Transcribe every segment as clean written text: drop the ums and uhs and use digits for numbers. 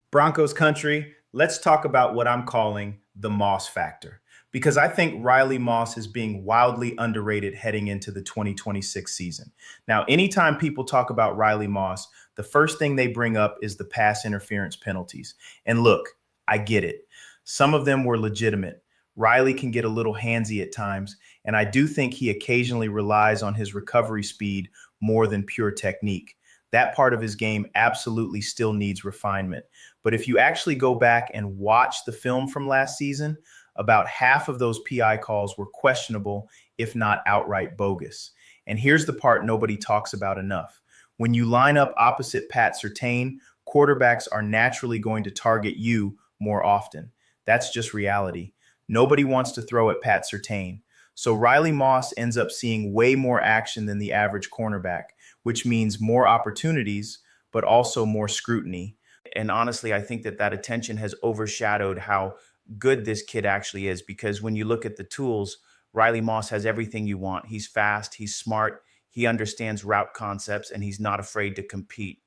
Broncos Country, let's talk about what I'm calling the Moss factor. Because I think Riley Moss is being wildly underrated heading into the 2026 season. Now, anytime people talk about Riley Moss, the first thing they bring up is the pass interference penalties. And look, I get it. Some of them were legitimate. Riley can get a little handsy at times, and I do think he occasionally relies on his recovery speed more than pure technique. That part of his game absolutely still needs refinement. But if you actually go back and watch the film from last season, about half of those PI calls were questionable, if not outright bogus. And here's the part nobody talks about enough. When you line up opposite Pat Surtain, quarterbacks are naturally going to target you more often. That's just reality. Nobody wants to throw at Pat Surtain. So Riley Moss ends up seeing way more action than the average cornerback, which means more opportunities, but also more scrutiny. And honestly, I think that attention has overshadowed how good this kid actually is, because when you look at the tools, Riley Moss has everything you want. He's fast, he's smart, he understands route concepts, and he's not afraid to compete.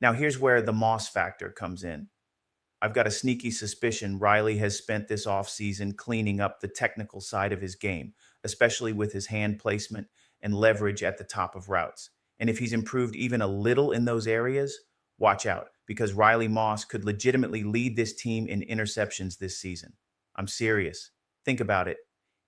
Now, here's where the Moss factor comes in. I've got a sneaky suspicion Riley has spent this offseason cleaning up the technical side of his game, especially with his hand placement and leverage at the top of routes. And if he's improved even a little in those areas, watch out, because Riley Moss could legitimately lead this team in interceptions this season. I'm serious. Think about it.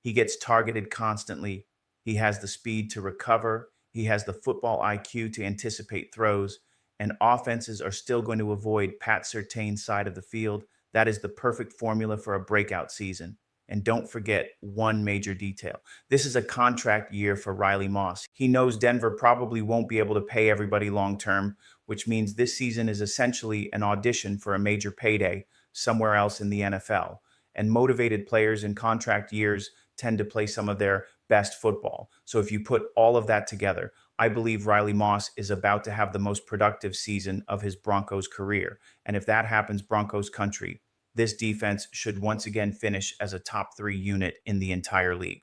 He gets targeted constantly. He has the speed to recover. He has the football IQ to anticipate throws, and offenses are still going to avoid Pat Surtain's side of the field. That is the perfect formula for a breakout season. And don't forget one major detail. This is a contract year for Riley Moss. He knows Denver probably won't be able to pay everybody long term, which means this season is essentially an audition for a major payday somewhere else in the NFL. And motivated players in contract years tend to play some of their best football. So if you put all of that together, I believe Riley Moss is about to have the most productive season of his Broncos career. And if that happens, Broncos Country, this defense should once again finish as a top 3 unit in the entire league.